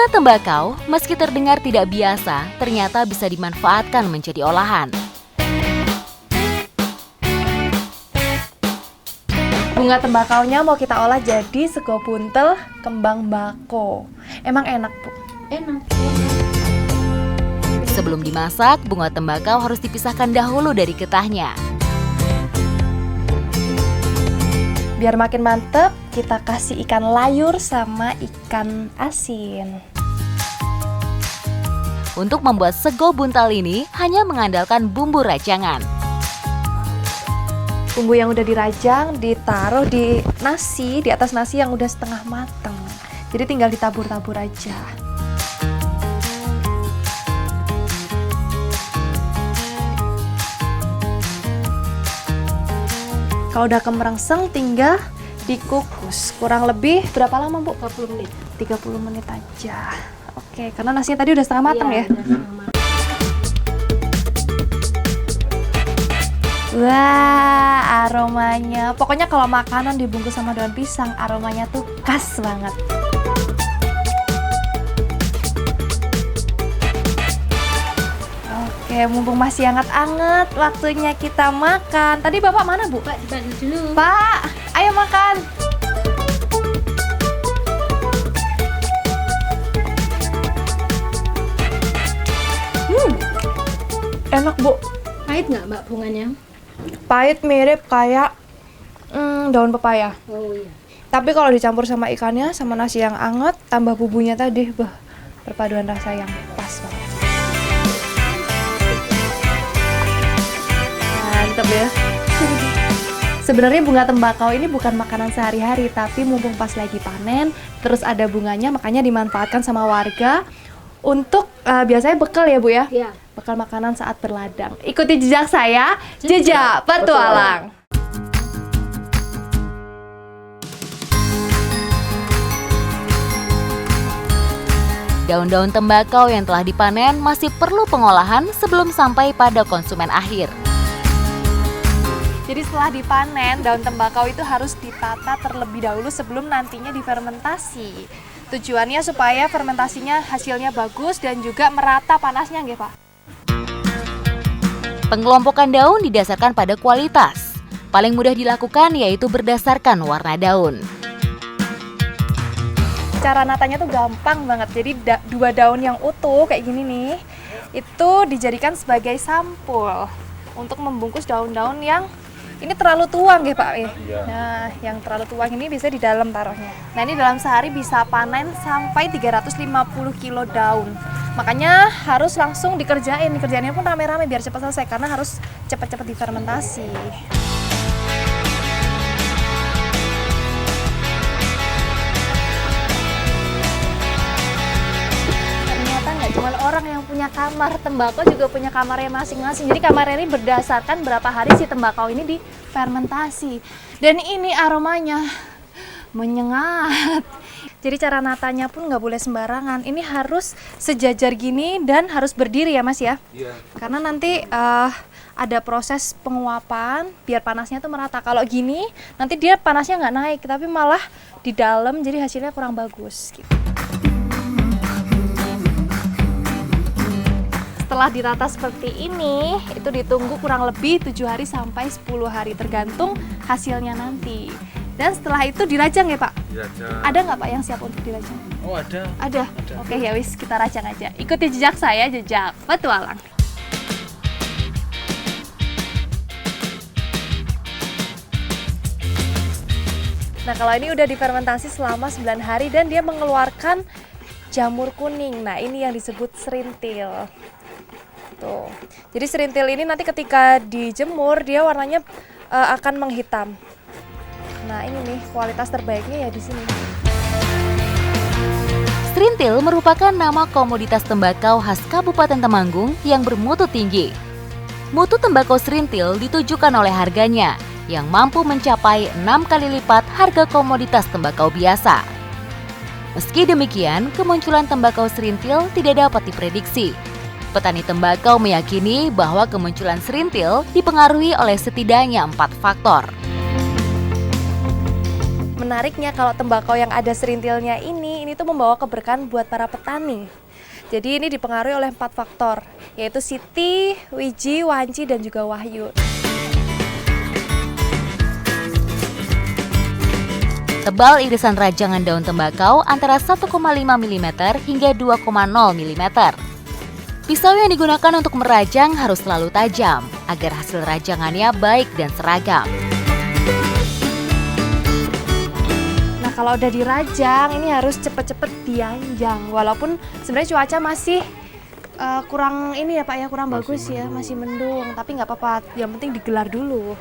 Bunga tembakau, meski terdengar tidak biasa, ternyata bisa dimanfaatkan menjadi olahan. Bunga tembakaunya mau kita olah jadi sego buntel kembang bako. Emang enak, Bu? Enak. Sebelum dimasak, bunga tembakau harus dipisahkan dahulu dari getahnya. Biar makin mantep, kita kasih ikan layur sama ikan asin. Untuk membuat sego buntal ini hanya mengandalkan bumbu rajangan. Bumbu yang udah dirajang ditaruh di nasi, di atas nasi yang udah setengah mateng. Jadi tinggal ditabur-tabur aja. Kalau udah kemerangseng tinggal dikukus. Kurang lebih berapa lama, Bu? 30 menit. 30 menit aja. Oke, karena nasinya tadi udah setengah mateng ya. Udah setengah matang. Wah, aromanya. Pokoknya kalau makanan dibungkus sama daun pisang, aromanya tuh khas banget. Oke, mumpung masih hangat-hangat, waktunya kita makan. Tadi Bapak mana, Bu? Pak, dibalik dulu. Pak, ayo makan. Enak, Bu. Pahit nggak, Mbak, bunganya? Pahit mirip kayak daun pepaya. Oh iya. Tapi kalau dicampur sama ikannya, sama nasi yang anget, tambah bumbunya tadi, perpaduan rasa yang pas banget. Mantep ya. Sebenarnya bunga tembakau ini bukan makanan sehari-hari, tapi mumpung pas lagi panen, terus ada bunganya, makanya dimanfaatkan sama warga untuk biasanya bekal ya, Bu ya? Iya. Bekal makanan saat berladang. Ikuti jejak saya, jejak petualang. Daun-daun tembakau yang telah dipanen masih perlu pengolahan sebelum sampai pada konsumen akhir. Jadi setelah dipanen, daun tembakau itu harus ditata terlebih dahulu sebelum nantinya difermentasi. Tujuannya supaya fermentasinya hasilnya bagus dan juga merata panasnya, nggih, Pak? Pengelompokan daun didasarkan pada kualitas. Paling mudah dilakukan yaitu berdasarkan warna daun. Cara natanya tuh gampang banget. Jadi dua daun yang utuh kayak gini nih, itu dijadikan sebagai sampul untuk membungkus daun-daun yang ini terlalu tua nggih, Pak? Nah, yang terlalu tua ini bisa di dalam taruhnya. Nah, ini dalam sehari bisa panen sampai 350 kilo daun. Makanya harus langsung dikerjain. Kerjaannya pun rame-rame biar cepat selesai karena harus cepat-cepat difermentasi. Ternyata nggak cuma orang yang punya kamar, tembakau juga punya kamarnya masing-masing. Jadi kamarnya ini berdasarkan berapa hari si tembakau ini difermentasi. Dan ini aromanya menyengat. Jadi cara natanya pun nggak boleh sembarangan. Ini harus sejajar gini dan harus berdiri ya, Mas ya? Iya. Karena nanti ada proses penguapan biar panasnya tuh merata. Kalau gini nanti dia panasnya nggak naik, tapi malah di dalam jadi hasilnya kurang bagus. Gitu. Setelah ditata seperti ini, itu ditunggu kurang lebih 7 hari sampai 10 hari tergantung hasilnya nanti. Dan setelah itu dirajang ya, Pak? Dirajang. Ada nggak, Pak, yang siap untuk dirajang? Oh, ada. Ada? Oke, ya wis, kita rajang aja. Ikuti jejak saya, jejak petualang. Nah, kalau ini udah difermentasi selama 9 hari dan dia mengeluarkan jamur kuning. Nah, ini yang disebut serintil. Tuh. Jadi serintil ini nanti ketika dijemur, dia warnanya akan menghitam. Nah, ini nih kualitas terbaiknya ya di sini. Serintil merupakan nama komoditas tembakau khas Kabupaten Temanggung yang bermutu tinggi. Mutu tembakau serintil ditujukan oleh harganya yang mampu mencapai 6 kali lipat harga komoditas tembakau biasa. Meski demikian, kemunculan tembakau serintil tidak dapat diprediksi. Petani tembakau meyakini bahwa kemunculan serintil dipengaruhi oleh setidaknya 4 faktor. menariknya kalau tembakau yang ada serintilnya ini tuh membawa keberkahan buat para petani. Jadi ini dipengaruhi oleh 4 faktor, yaitu Siti, Wiji, Wanci, dan juga Wahyu. Tebal irisan rajangan daun tembakau antara 1,5 mm hingga 2,0 mm. Pisau yang digunakan untuk merajang harus selalu tajam, agar hasil rajangannya baik dan seragam. Nah kalau udah dirajang, ini harus cepet-cepet dianjang. Walaupun sebenarnya cuaca masih kurang ini ya Pak ya, kurang bagus ya, masih mendung. Tapi nggak apa-apa, yang penting digelar dulu.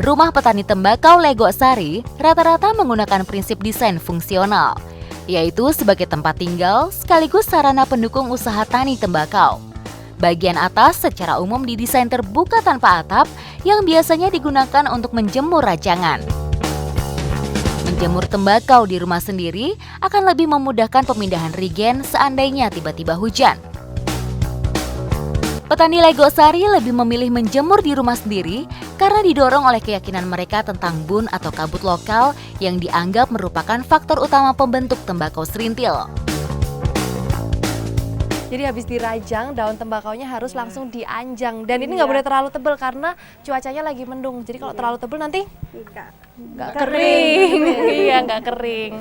Rumah petani tembakau Legok Sari rata-rata menggunakan prinsip desain fungsional, yaitu sebagai tempat tinggal sekaligus sarana pendukung usaha tani tembakau. Bagian atas secara umum didesain terbuka tanpa atap yang biasanya digunakan untuk menjemur rajangan. Menjemur tembakau di rumah sendiri akan lebih memudahkan pemindahan rigen seandainya tiba-tiba hujan. Petani Legok Sari lebih memilih menjemur di rumah sendiri karena didorong oleh keyakinan mereka tentang bun atau kabut lokal yang dianggap merupakan faktor utama pembentuk tembakau serintil. Jadi habis dirajang, daun tembakaunya harus langsung dianjang. Dan ini nggak boleh terlalu tebal karena cuacanya lagi mendung. Jadi kalau terlalu tebal nanti nggak kering. Iya, nggak kering.